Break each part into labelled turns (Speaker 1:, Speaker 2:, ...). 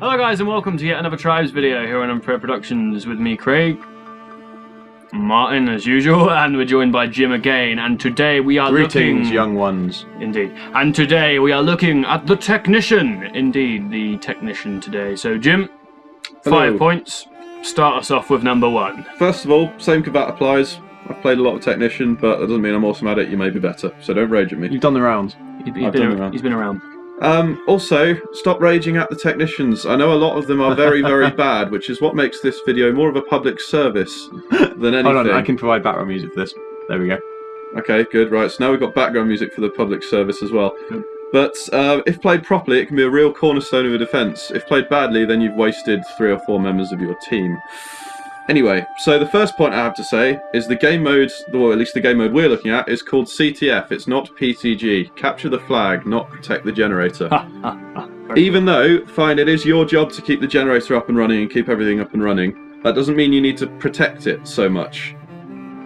Speaker 1: Hello guys and welcome to yet another Tribes video here on Unfair Productions with me, Craig, Martin as usual, and we're joined by Jim again, and today we are
Speaker 2: Greetings, young ones.
Speaker 1: Indeed. And today we are looking at the Technician. Indeed, the Technician today. So Jim,
Speaker 2: Hello.
Speaker 1: 5 points. Start us off with number 1.
Speaker 2: First of all, same cavat applies. I've played a lot of Technician, but that doesn't mean I'm awesome at it. You may be better, so don't rage at me.
Speaker 3: You've done the rounds.
Speaker 1: He's been around.
Speaker 2: Also, stop raging at the Technicians. I know a lot of them are very, very bad, which is what makes this video more of a public service than anything.
Speaker 3: Hold on, I can provide background music for this. There we go.
Speaker 2: Okay, good. Right, so now we've got background music for the public service as well.
Speaker 1: Good.
Speaker 2: But if played properly, it can be a real cornerstone of a defence. If played badly, then you've wasted 3 or 4 members of your team. Anyway, so the first point I have to say is the game mode, or at least the game mode we're looking at, is called CTF. It's not PTG. Capture the flag, not protect the generator. Even though, fine, it is your job to keep the generator up and running and keep everything up and running, that doesn't mean you need to protect it so much.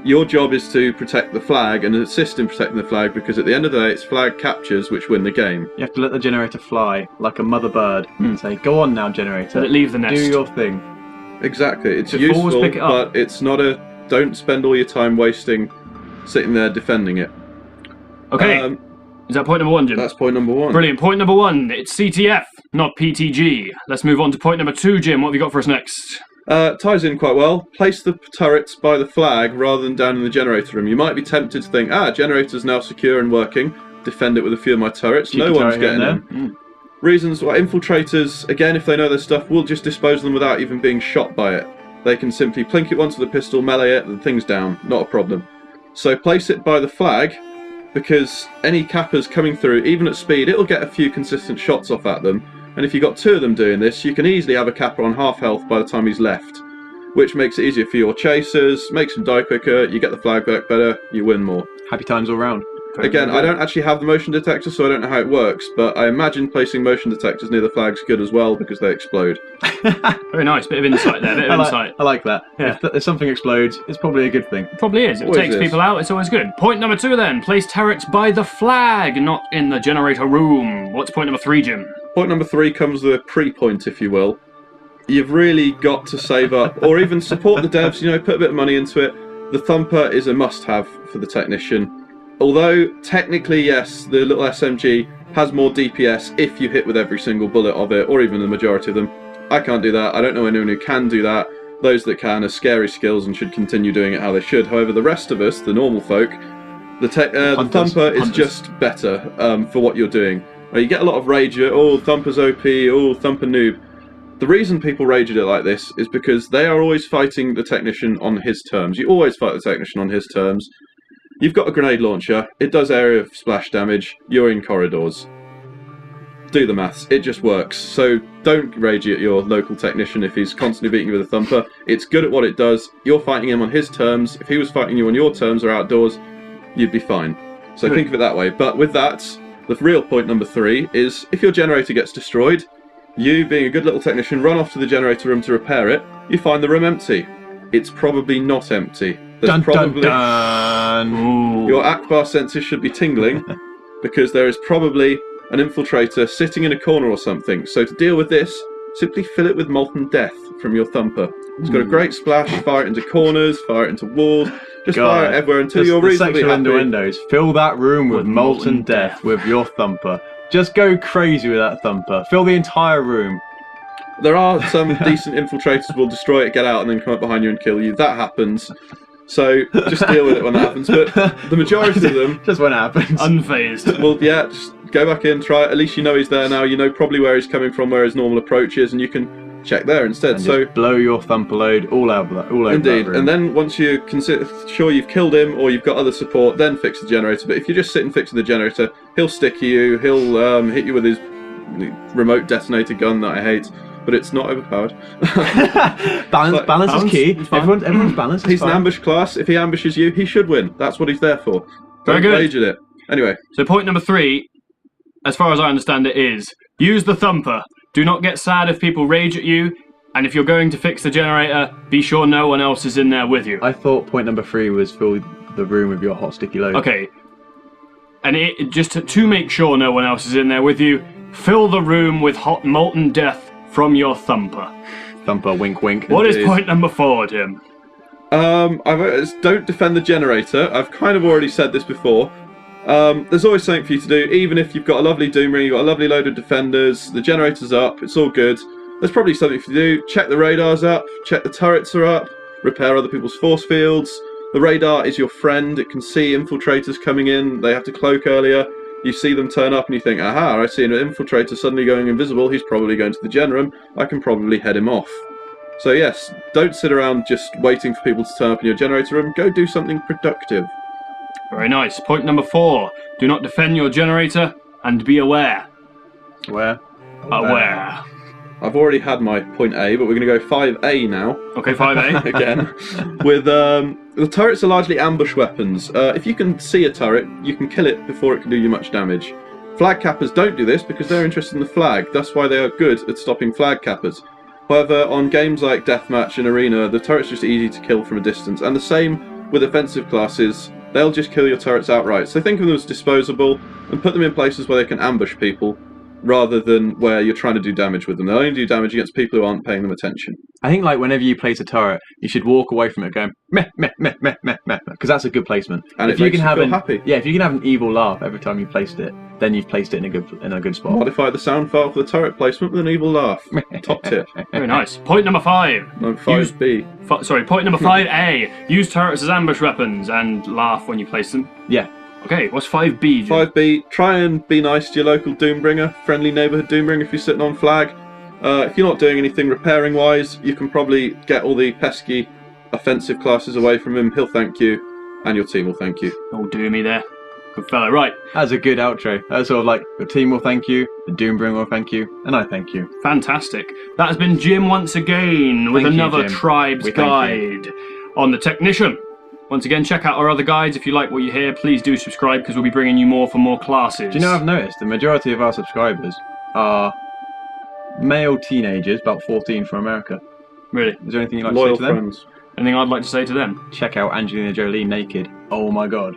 Speaker 2: Your job is to protect the flag and assist in protecting the flag, because at the end of the day, it's flag captures which win the game.
Speaker 3: You have to let the generator fly like a mother bird and say, "Go on now, generator.
Speaker 1: Let it leave the nest.
Speaker 3: Do your thing."
Speaker 2: Exactly, it's
Speaker 1: Just always
Speaker 2: useful,
Speaker 1: pick it up.
Speaker 2: but it's not a... Don't spend all your time wasting sitting there defending it.
Speaker 1: Okay, is that point number 1, Jim?
Speaker 2: That's point number 1.
Speaker 1: Brilliant. Point number 1, it's CTF, not PTG. Let's move on to point number 2, Jim. What have you got for us next?
Speaker 2: Ties in quite well. Place the turrets by the flag rather than down in the generator room. You might be tempted to think, generator's now secure and working. Defend it with a few of my turrets.
Speaker 3: Keep
Speaker 2: No
Speaker 3: the
Speaker 2: one's
Speaker 3: turret
Speaker 2: getting
Speaker 3: in
Speaker 2: in. Reasons why infiltrators, again, if they know their stuff, will just dispose them without even being shot by it. They can simply plink it once with a pistol, melee it, and thing's down. Not a problem. So place it by the flag, because any cappers coming through, even at speed, it'll get a few consistent shots off at them. And if you've got 2 of them doing this, you can easily have a capper on half health by the time he's left, which makes it easier for your chasers, makes them die quicker, you get the flag back better, you win more.
Speaker 3: Happy times all round.
Speaker 2: Again, I don't actually have the motion detector, so I don't know how it works, but I imagine placing motion detectors near the flag's good as well, because they explode.
Speaker 1: Very nice, bit of insight there, bit of insight.
Speaker 3: I like that.
Speaker 1: Yeah.
Speaker 3: If something explodes, it's probably a good thing.
Speaker 1: Probably is. If it
Speaker 2: Always
Speaker 1: takes
Speaker 2: is.
Speaker 1: people out, it's always good. Point number 2 then, place turrets by the flag, not in the generator room. What's point number 3, Jim?
Speaker 2: Point number 3 comes the pre-point, if you will. You've really got to save up, or even support the devs, put a bit of money into it. The Thumper is a must-have for the Technician. Although, technically, yes, the little SMG has more DPS if you hit with every single bullet of it, or even the majority of them. I can't do that. I don't know anyone who can do that. Those that can are scary skills and should continue doing it how they should. However, the rest of us, the normal folk, the Thumper is just better for what you're doing. You get a lot of rage at, oh, Thumper's OP, oh, Thumper noob. The reason people rage at it like this is because they are always fighting the Technician on his terms. You always fight the Technician on his terms. You've got a grenade launcher, it does area of splash damage, you're in corridors. Do the maths, it just works. So don't rage at your local Technician if he's constantly beating you with a Thumper. It's good at what it does, you're fighting him on his terms. If he was fighting you on your terms or outdoors, you'd be fine. So
Speaker 1: Good.
Speaker 2: Think of it that way. But with that, the real point number 3 is if your generator gets destroyed, you, being a good little Technician, run off to the generator room to repair it, you find the room empty. It's probably not empty. There's probably...
Speaker 1: Ooh.
Speaker 2: Your Akbar senses should be tingling, because there is probably an infiltrator sitting in a corner or something. So to deal with this, simply fill it with molten death from your Thumper. It's got a great splash, fire it into corners, fire it into walls, just fire it everywhere until you're reasonably happy.
Speaker 3: Innuendos. Fill that room with molten death with your Thumper. Just go crazy with that Thumper. Fill the entire room.
Speaker 2: There are some decent infiltrators will destroy it, get out, and then come up behind you and kill you. That happens. So just deal with it when that happens. But the majority of them...
Speaker 3: Just when it happens.
Speaker 1: Unfazed.
Speaker 2: Well, yeah, just go back in, try it. At least you know he's there now. You know probably where he's coming from, where his normal approach is, and you can check there instead.
Speaker 3: And
Speaker 2: So
Speaker 3: just blow your Thumper load all over that room.
Speaker 2: and then once you're sure you've killed him or you've got other support, then fix the generator. But if you just sit and fix the generator, he'll stick you, he'll hit you with his remote detonator gun that I hate, but it's not overpowered.
Speaker 3: balance is key. Everyone's balance is
Speaker 2: He's
Speaker 3: fine.
Speaker 2: an ambush class. If he ambushes you, he should win. That's what he's there for.
Speaker 1: Very
Speaker 2: Don't
Speaker 1: good.
Speaker 2: rage at it. Anyway,
Speaker 1: So point number 3, as far as I understand it, is use the Thumper. Do not get sad if people rage at you, and if you're going to fix the generator, be sure no one else is in there with you.
Speaker 3: I thought point number 3 was fill the room with your hot sticky load.
Speaker 1: Okay. And just to make sure no one else is in there with you, fill the room with hot molten death from your Thumper.
Speaker 3: Thumper, wink, wink.
Speaker 1: What is
Speaker 2: Indeed.
Speaker 1: point number 4, Jim?
Speaker 2: Don't defend the generator. I've kind of already said this before. There's always something for you to do, even if you've got a lovely Doombringer, you've got a lovely load of defenders, the generator's up, it's all good. There's probably something for you to do. Check the radars up, check the turrets are up, repair other people's force fields. The radar is your friend, it can see infiltrators coming in, they have to cloak earlier. You see them turn up and you think, aha, I see an infiltrator suddenly going invisible, he's probably going to the Generum, I can probably head him off. So yes, don't sit around just waiting for people to turn up in your generator room, go do something productive.
Speaker 1: Very nice. Point number 4. Do not defend your generator and be aware.
Speaker 3: Where?
Speaker 1: Aware.
Speaker 2: I've already had my point A, but we're going to go 5A now.
Speaker 1: Okay, 5A.
Speaker 2: Again. With the turrets are largely ambush weapons. If you can see a turret, you can kill it before it can do you much damage. Flag cappers don't do this because they're interested in the flag. That's why they are good at stopping flag cappers. However, on games like Deathmatch and Arena, the turret's just easy to kill from a distance. And the same with offensive classes. They'll just kill your turrets outright. So think of them as disposable and put them in places where they can ambush people, rather than where you're trying to do damage with them. They'll only do damage against people who aren't paying them attention.
Speaker 3: I think like whenever you place a turret, you should walk away from it going meh meh meh meh meh meh, because that's a good placement.
Speaker 2: And
Speaker 3: if
Speaker 2: it
Speaker 3: you
Speaker 2: makes
Speaker 3: can
Speaker 2: you
Speaker 3: have
Speaker 2: feel
Speaker 3: an,
Speaker 2: happy.
Speaker 3: Yeah, if you can have an evil laugh every time you placed it, then you've placed it in a good spot.
Speaker 2: Modify the sound file for the turret placement with an evil laugh. Top tip.
Speaker 1: Very nice. Point number 5.
Speaker 2: No, 5B.
Speaker 1: Point number 5A. Use turrets as ambush weapons and laugh when you place them.
Speaker 3: Yeah.
Speaker 1: Okay, what's 5B, Jim?
Speaker 2: 5B, try and be nice to your local Doombringer, friendly neighbourhood Doombringer if you're sitting on flag. If you're not doing anything repairing wise, you can probably get all the pesky offensive classes away from him. He'll thank you, and your team will thank you.
Speaker 1: Oh, do me there. Good fellow. Right,
Speaker 3: That's a good outro. That's sort of like your team will thank you, the Doombringer will thank you, and I thank you.
Speaker 1: fantastic. That has been Jim once again with
Speaker 3: Thank you,
Speaker 1: another
Speaker 3: Jim.
Speaker 1: Tribes
Speaker 3: We thank
Speaker 1: Guide on the Technician. Once again, check out our other guides. If you like what you hear, please do subscribe because we'll be bringing you more for more classes.
Speaker 3: Do you know, I've noticed the majority of our subscribers are male teenagers, about 14 from America.
Speaker 1: Really?
Speaker 3: Is there anything you'd like to
Speaker 2: Loyal
Speaker 3: say to them?
Speaker 2: friends.
Speaker 1: Anything I'd like to say to them?
Speaker 3: Check out Angelina Jolie naked. Oh my god.